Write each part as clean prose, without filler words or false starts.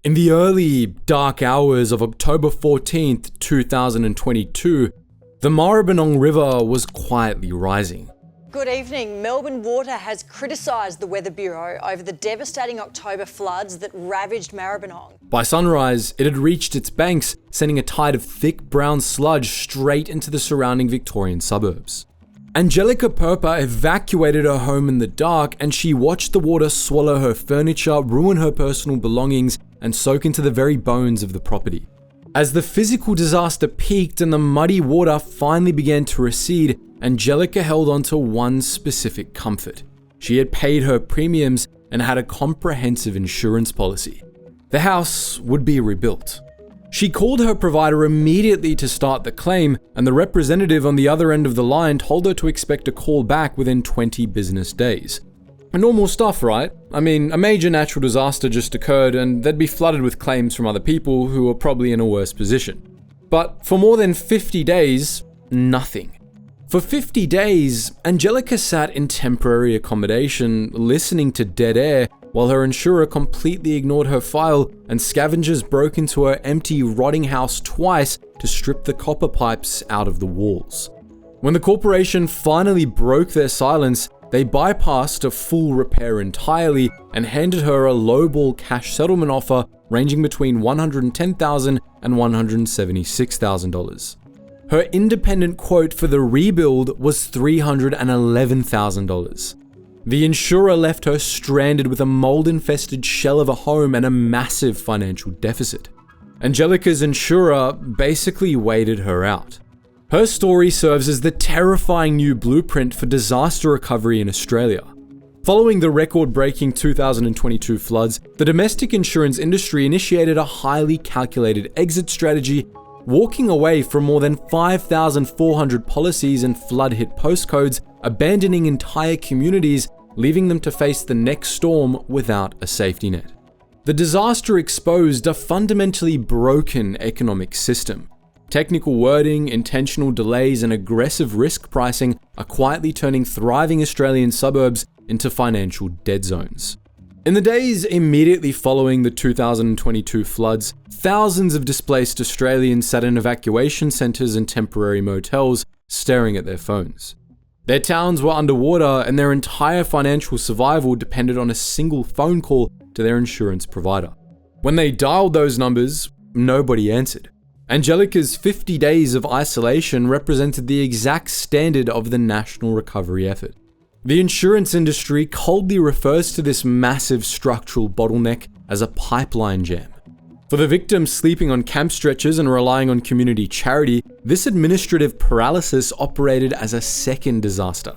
In the early, dark hours of October 14th, 2022, the Maribyrnong River was quietly rising. Good evening. Melbourne Water has criticised the Weather Bureau over the devastating October floods that ravaged Maribyrnong. By sunrise, it had reached its banks, sending a tide of thick brown sludge straight into the surrounding Victorian suburbs. Angelica Perpa evacuated her home in the dark, and she watched the water swallow her furniture, ruin her personal belongings, and soak into the very bones of the property. As the physical disaster peaked and the muddy water finally began to recede, Angelica held on to one specific comfort. She had paid her premiums and had a comprehensive insurance policy. The house would be rebuilt. She called her provider immediately to start the claim, and the representative on the other end of the line told her to expect a call back within 20 business days. Normal stuff, right? I mean, a major natural disaster just occurred and they'd be flooded with claims from other people who were probably in a worse position. But for more than 50 days, nothing. For 50 days, Angelica sat in temporary accommodation, listening to dead air, while her insurer completely ignored her file and scavengers broke into her empty, rotting house twice to strip the copper pipes out of the walls. When the corporation finally broke their silence, they bypassed a full repair entirely and handed her a lowball cash settlement offer ranging between $110,000 and $176,000. Her independent quote for the rebuild was $311,000. The insurer left her stranded with a mold-infested shell of a home and a massive financial deficit. Angelica's insurer basically waited her out. Her story serves as the terrifying new blueprint for disaster recovery in Australia. Following the record-breaking 2022 floods, the domestic insurance industry initiated a highly calculated exit strategy, walking away from more than 5,400 policies and flood-hit postcodes, abandoning entire communities, leaving them to face the next storm without a safety net. The disaster exposed a fundamentally broken economic system. Technical wording, intentional delays, and aggressive risk pricing are quietly turning thriving Australian suburbs into financial dead zones. In the days immediately following the 2022 floods, thousands of displaced Australians sat in evacuation centres and temporary motels, staring at their phones. Their towns were underwater and their entire financial survival depended on a single phone call to their insurance provider. When they dialed those numbers, nobody answered. Angelica's 50 days of isolation represented the exact standard of the national recovery effort. The insurance industry coldly refers to this massive structural bottleneck as a pipeline jam. For the victims sleeping on camp stretchers and relying on community charity, this administrative paralysis operated as a second disaster.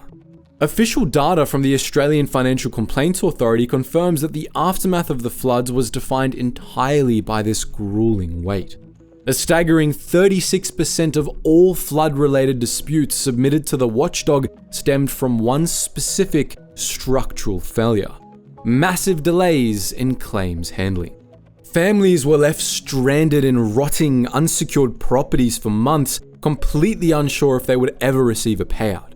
Official data from the Australian Financial Complaints Authority confirms that the aftermath of the floods was defined entirely by this grueling wait. A staggering 36% of all flood-related disputes submitted to the watchdog stemmed from one specific structural failure: massive delays in claims handling. Families were left stranded in rotting, unsecured properties for months, completely unsure if they would ever receive a payout.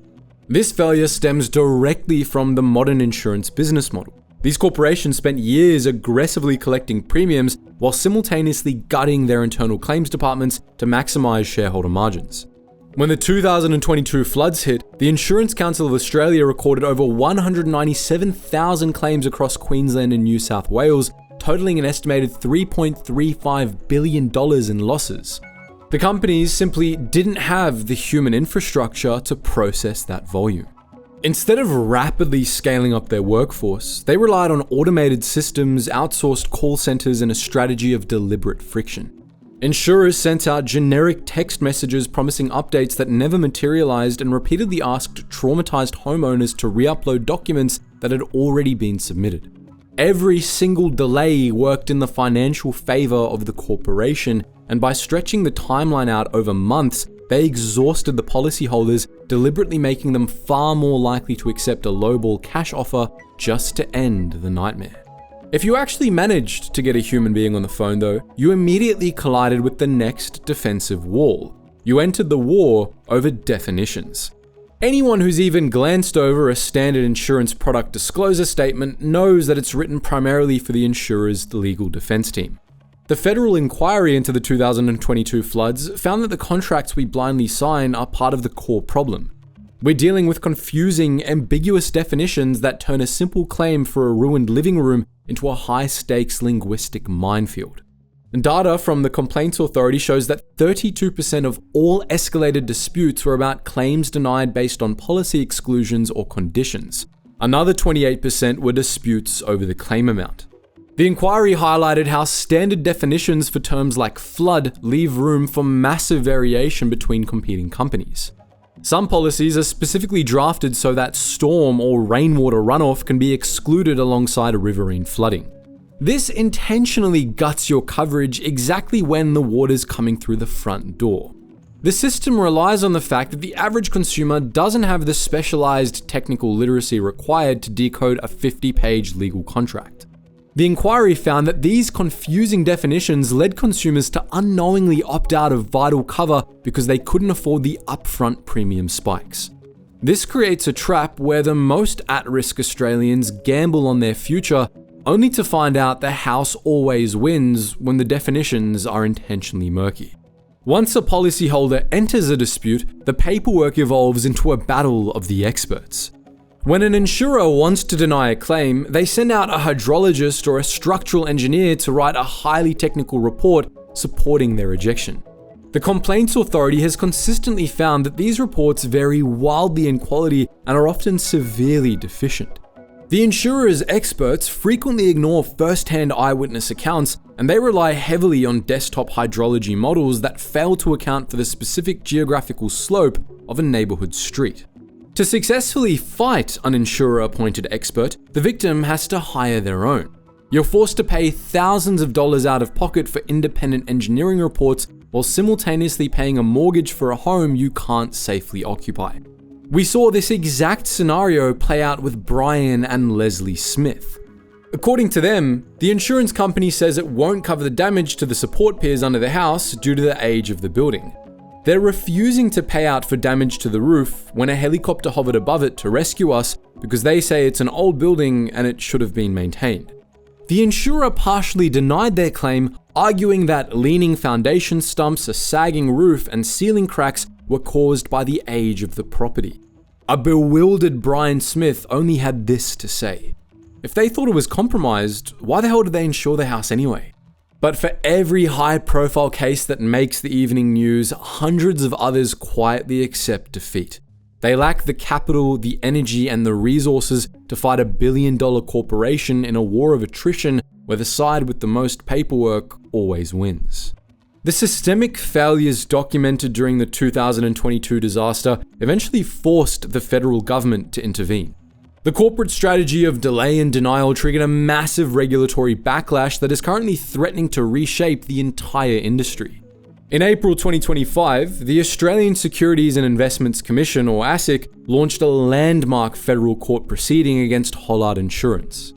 This failure stems directly from the modern insurance business model. These corporations spent years aggressively collecting premiums while simultaneously gutting their internal claims departments to maximize shareholder margins. When the 2022 floods hit, the Insurance Council of Australia recorded over 197,000 claims across Queensland and New South Wales, totaling an estimated $3.35 billion in losses. The companies simply didn't have the human infrastructure to process that volume. Instead of rapidly scaling up their workforce, they relied on automated systems, outsourced call centers, and a strategy of deliberate friction. Insurers sent out generic text messages promising updates that never materialized and repeatedly asked traumatized homeowners to re-upload documents that had already been submitted. Every single delay worked in the financial favor of the corporation, and by stretching the timeline out over months, they exhausted the policyholders, deliberately making them far more likely to accept a lowball cash offer just to end the nightmare. If you actually managed to get a human being on the phone though, you immediately collided with the next defensive wall. You entered the war over definitions. Anyone who's even glanced over a standard insurance product disclosure statement knows that it's written primarily for the insurer's legal defense team. The federal inquiry into the 2022 floods found that the contracts we blindly sign are part of the core problem. We're dealing with confusing, ambiguous definitions that turn a simple claim for a ruined living room into a high-stakes linguistic minefield. Data from the Complaints Authority shows that 32% of all escalated disputes were about claims denied based on policy exclusions or conditions. Another 28% were disputes over the claim amount. The inquiry highlighted how standard definitions for terms like flood leave room for massive variation between competing companies. Some policies are specifically drafted so that storm or rainwater runoff can be excluded alongside a riverine flooding. This intentionally guts your coverage exactly when the water's coming through the front door. The system relies on the fact that the average consumer doesn't have the specialized technical literacy required to decode a 50-page legal contract. The inquiry found that these confusing definitions led consumers to unknowingly opt out of vital cover because they couldn't afford the upfront premium spikes. This creates a trap where the most at-risk Australians gamble on their future only to find out the house always wins when the definitions are intentionally murky. Once a policyholder enters a dispute, the paperwork evolves into a battle of the experts. When an insurer wants to deny a claim, they send out a hydrologist or a structural engineer to write a highly technical report supporting their rejection. The Complaints Authority has consistently found that these reports vary wildly in quality and are often severely deficient. The insurer's experts frequently ignore first-hand eyewitness accounts, and they rely heavily on desktop hydrology models that fail to account for the specific geographical slope of a neighborhood street. To successfully fight an insurer-appointed expert, the victim has to hire their own. You're forced to pay thousands of dollars out of pocket for independent engineering reports while simultaneously paying a mortgage for a home you can't safely occupy. We saw this exact scenario play out with Brian and Leslie Smith. According to them, the insurance company says it won't cover the damage to the support piers under the house due to the age of the building. They're refusing to pay out for damage to the roof when a helicopter hovered above it to rescue us because they say it's an old building and it should have been maintained. The insurer partially denied their claim, arguing that leaning foundation stumps, a sagging roof, and ceiling cracks were caused by the age of the property. A bewildered Brian Smith only had this to say: if they thought it was compromised, why the hell did they insure the house anyway? But for every high-profile case that makes the evening news, hundreds of others quietly accept defeat. They lack the capital, the energy, and the resources to fight a billion-dollar corporation in a war of attrition where the side with the most paperwork always wins. The systemic failures documented during the 2022 disaster eventually forced the federal government to intervene. The corporate strategy of delay and denial triggered a massive regulatory backlash that is currently threatening to reshape the entire industry. In April 2025, the Australian Securities and Investments Commission, or ASIC, launched a landmark federal court proceeding against Hollard Insurance.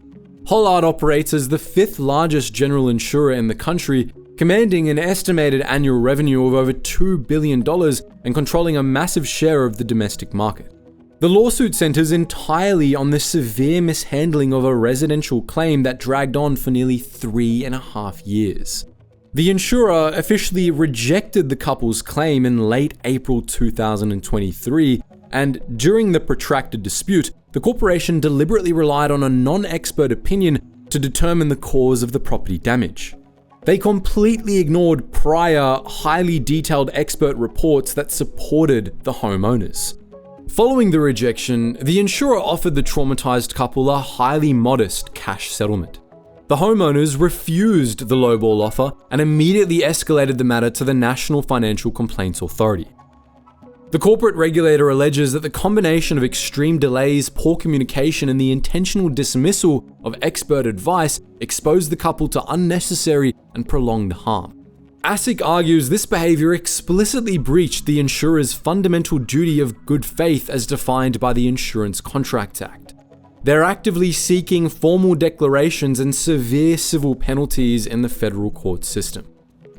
Hollard operates as the 5th largest general insurer in the country, commanding an estimated annual revenue of over $2 billion and controlling a massive share of the domestic market. The lawsuit centers entirely on the severe mishandling of a residential claim that dragged on for nearly 3.5 years. The insurer officially rejected the couple's claim in late April 2023, and during the protracted dispute, the corporation deliberately relied on a non-expert opinion to determine the cause of the property damage. They completely ignored prior, highly detailed expert reports that supported the homeowners. Following the rejection, the insurer offered the traumatized couple a highly modest cash settlement. The homeowners refused the lowball offer and immediately escalated the matter to the National Financial Complaints Authority. The corporate regulator alleges that the combination of extreme delays, poor communication, and the intentional dismissal of expert advice exposed the couple to unnecessary and prolonged harm. ASIC argues this behavior explicitly breached the insurer's fundamental duty of good faith as defined by the Insurance Contracts Act. They're actively seeking formal declarations and severe civil penalties in the federal court system.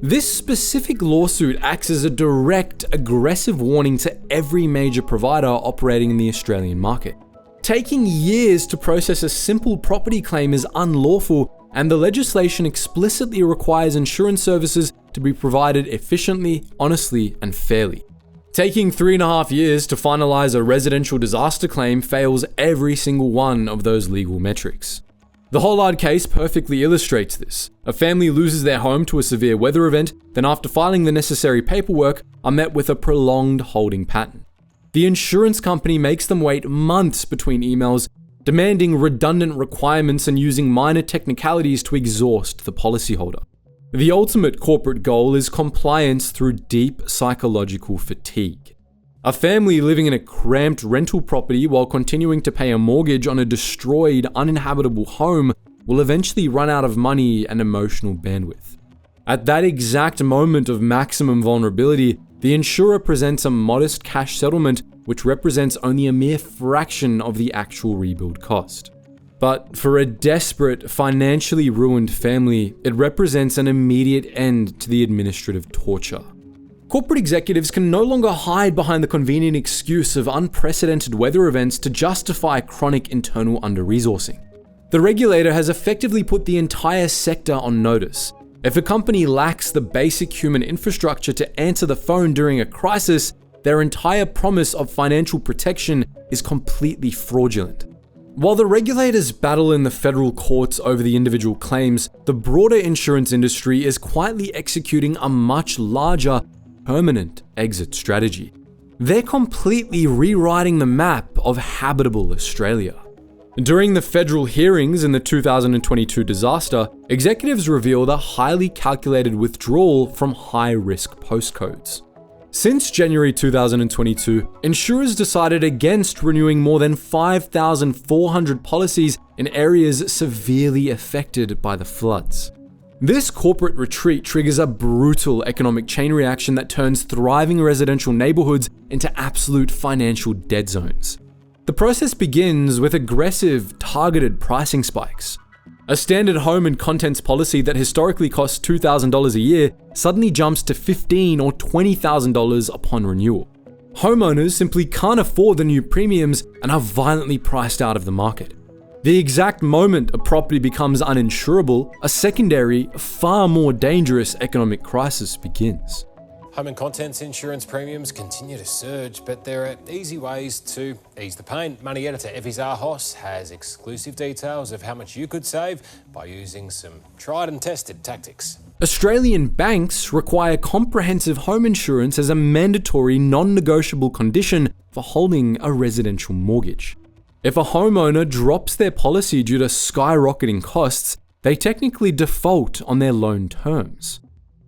This specific lawsuit acts as a direct, aggressive warning to every major provider operating in the Australian market. Taking years to process a simple property claim is unlawful, and the legislation explicitly requires insurance services to be provided efficiently, honestly, and fairly. Taking 3.5 years to finalize a residential disaster claim fails every single one of those legal metrics. The Hollard case perfectly illustrates this. A family loses their home to a severe weather event, then after filing the necessary paperwork, are met with a prolonged holding pattern. The insurance company makes them wait months between emails, demanding redundant requirements and using minor technicalities to exhaust the policyholder. The ultimate corporate goal is compliance through deep psychological fatigue. A family living in a cramped rental property while continuing to pay a mortgage on a destroyed, uninhabitable home will eventually run out of money and emotional bandwidth. At that exact moment of maximum vulnerability, the insurer presents a modest cash settlement which represents only a mere fraction of the actual rebuild cost. But for a desperate, financially ruined family, it represents an immediate end to the administrative torture. Corporate executives can no longer hide behind the convenient excuse of unprecedented weather events to justify chronic internal under-resourcing. The regulator has effectively put the entire sector on notice. If a company lacks the basic human infrastructure to answer the phone during a crisis, their entire promise of financial protection is completely fraudulent. While the regulators battle in the federal courts over the individual claims, the broader insurance industry is quietly executing a much larger, permanent exit strategy. They're completely rewriting the map of habitable Australia. During the federal hearings in the 2022 disaster, executives revealed a highly calculated withdrawal from high-risk postcodes. Since January 2022, insurers decided against renewing more than 5,400 policies in areas severely affected by the floods. This corporate retreat triggers a brutal economic chain reaction that turns thriving residential neighborhoods into absolute financial dead zones. The process begins with aggressive, targeted pricing spikes. A standard home and contents policy that historically costs $2,000 a year suddenly jumps to $15,000 or $20,000 upon renewal. Homeowners simply can't afford the new premiums and are violently priced out of the market. The exact moment a property becomes uninsurable, a secondary, far more dangerous economic crisis begins. Home and contents insurance premiums continue to surge, but there are easy ways to ease the pain. Money editor Effie Zahos has exclusive details of how much you could save by using some tried and tested tactics. Australian banks require comprehensive home insurance as a mandatory non-negotiable condition for holding a residential mortgage. If a homeowner drops their policy due to skyrocketing costs, they technically default on their loan terms.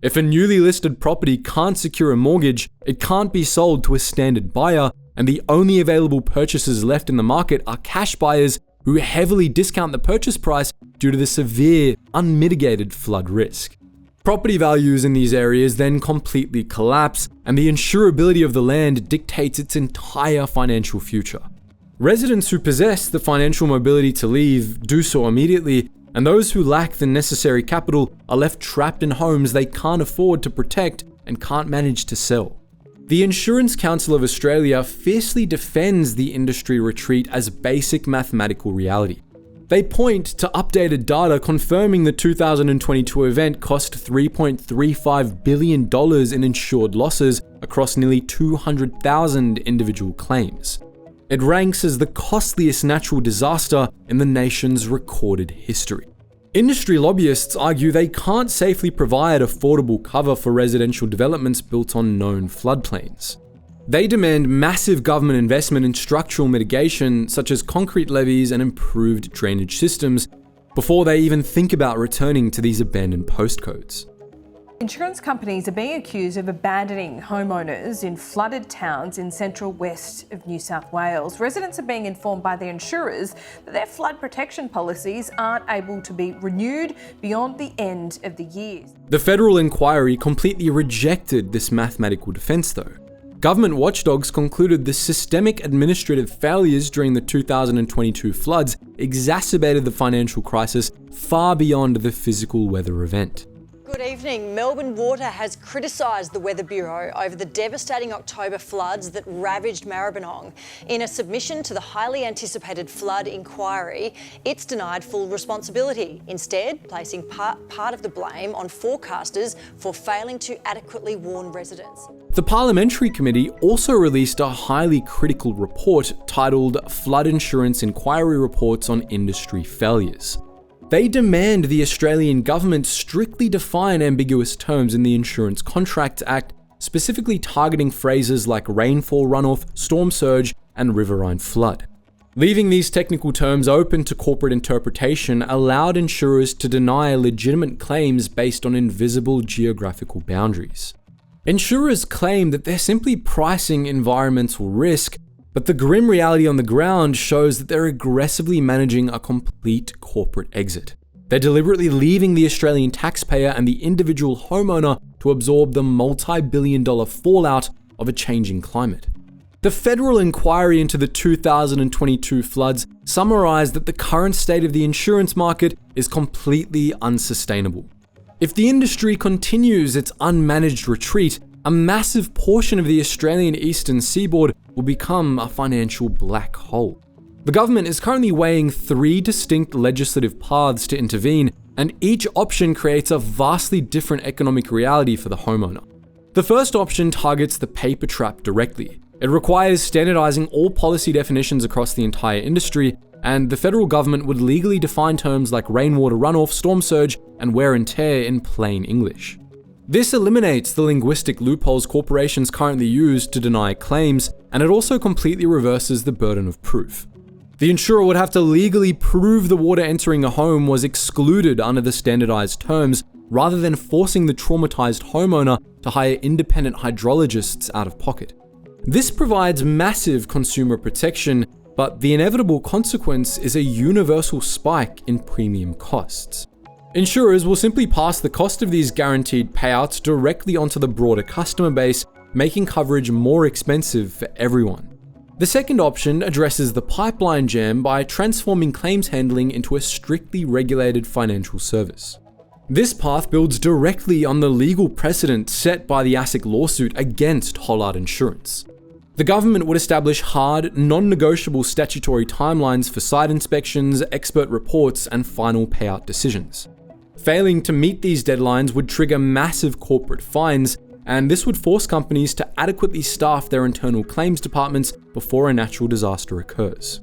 If a newly listed property can't secure a mortgage, it can't be sold to a standard buyer, and the only available purchasers left in the market are cash buyers who heavily discount the purchase price due to the severe, unmitigated flood risk. Property values in these areas then completely collapse, and the insurability of the land dictates its entire financial future. Residents who possess the financial mobility to leave do so immediately, and those who lack the necessary capital are left trapped in homes they can't afford to protect and can't manage to sell. The Insurance Council of Australia fiercely defends the industry retreat as basic mathematical reality. They point to updated data confirming the 2022 event cost $3.35 billion in insured losses across nearly 200,000 individual claims. It ranks as the costliest natural disaster in the nation's recorded history. Industry lobbyists argue they can't safely provide affordable cover for residential developments built on known floodplains. They demand massive government investment in structural mitigation, such as concrete levees and improved drainage systems, before they even think about returning to these abandoned postcodes. Insurance companies are being accused of abandoning homeowners in flooded towns in central west of New South Wales. Residents are being informed by the insurers that their flood protection policies aren't able to be renewed beyond the end of the year. The federal inquiry completely rejected this mathematical defense, though. Government watchdogs concluded the systemic administrative failures during the 2022 floods exacerbated the financial crisis far beyond the physical weather event. Good evening. Melbourne Water has criticised the Weather Bureau over the devastating October floods that ravaged Maribyrnong. In a submission to the highly anticipated flood inquiry, it's denied full responsibility, instead placing part of the blame on forecasters for failing to adequately warn residents. The Parliamentary Committee also released a highly critical report titled Flood Insurance Inquiry Reports on Industry Failures. They demand the Australian government strictly define ambiguous terms in the Insurance Contracts Act, specifically targeting phrases like rainfall runoff, storm surge, and riverine flood. Leaving these technical terms open to corporate interpretation allowed insurers to deny legitimate claims based on invisible geographical boundaries. Insurers claim that they're simply pricing environmental risk, but the grim reality on the ground shows that they're aggressively managing a complete corporate exit. They're deliberately leaving the Australian taxpayer and the individual homeowner to absorb the multi-billion-dollar fallout of a changing climate. The federal inquiry into the 2022 floods summarised that the current state of the insurance market is completely unsustainable. If the industry continues its unmanaged retreat, a massive portion of the Australian eastern seaboard will become a financial black hole. The government is currently weighing 3 distinct legislative paths to intervene, and each option creates a vastly different economic reality for the homeowner. The first option targets the paper trap directly. It requires standardizing all policy definitions across the entire industry, and the federal government would legally define terms like rainwater runoff, storm surge, and wear and tear in plain English. This eliminates the linguistic loopholes corporations currently use to deny claims, and it also completely reverses the burden of proof. The insurer would have to legally prove the water entering a home was excluded under the standardized terms, rather than forcing the traumatized homeowner to hire independent hydrologists out of pocket. This provides massive consumer protection, but the inevitable consequence is a universal spike in premium costs. Insurers will simply pass the cost of these guaranteed payouts directly onto the broader customer base, making coverage more expensive for everyone. The second option addresses the pipeline jam by transforming claims handling into a strictly regulated financial service. This path builds directly on the legal precedent set by the ASIC lawsuit against Hollard Insurance. The government would establish hard, non-negotiable statutory timelines for site inspections, expert reports, and final payout decisions. Failing to meet these deadlines would trigger massive corporate fines, and this would force companies to adequately staff their internal claims departments before a natural disaster occurs.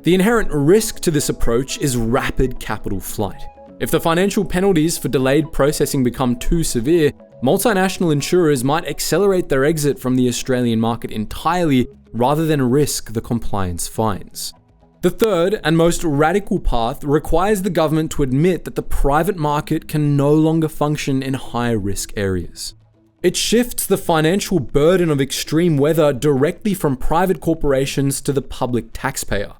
The inherent risk to this approach is rapid capital flight. If the financial penalties for delayed processing become too severe, multinational insurers might accelerate their exit from the Australian market entirely rather than risk the compliance fines. The third and most radical path requires the government to admit that the private market can no longer function in high-risk areas. It shifts the financial burden of extreme weather directly from private corporations to the public taxpayer.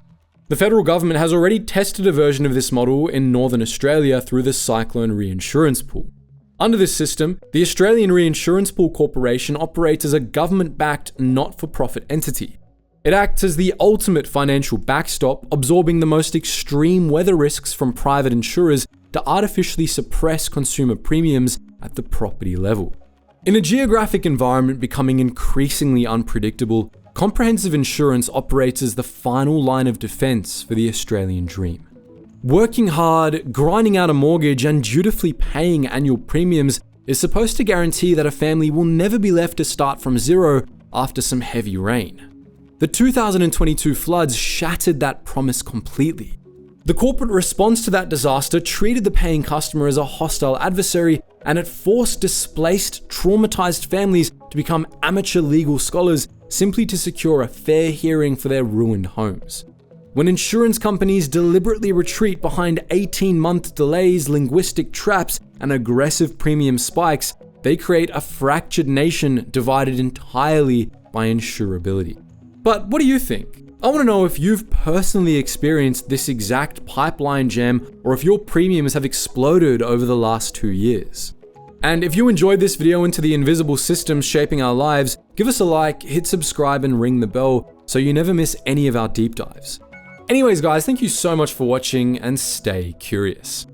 The federal government has already tested a version of this model in Northern Australia through the Cyclone Reinsurance Pool. Under this system, the Australian Reinsurance Pool Corporation operates as a government-backed, not-for-profit entity. It acts as the ultimate financial backstop, absorbing the most extreme weather risks from private insurers to artificially suppress consumer premiums at the property level. In a geographic environment becoming increasingly unpredictable, comprehensive insurance operates as the final line of defense for the Australian dream. Working hard, grinding out a mortgage, and dutifully paying annual premiums is supposed to guarantee that a family will never be left to start from zero after some heavy rain. The 2022 floods shattered that promise completely. The corporate response to that disaster treated the paying customer as a hostile adversary, and it forced displaced, traumatized families to become amateur legal scholars simply to secure a fair hearing for their ruined homes. When insurance companies deliberately retreat behind 18-month delays, linguistic traps, and aggressive premium spikes, they create a fractured nation divided entirely by insurability. But what do you think? I want to know if you've personally experienced this exact pipeline jam, or if your premiums have exploded over the last 2 years. And if you enjoyed this video into the invisible systems shaping our lives, give us a like, hit subscribe, and ring the bell so you never miss any of our deep dives. Anyways guys, thank you so much for watching, and stay curious.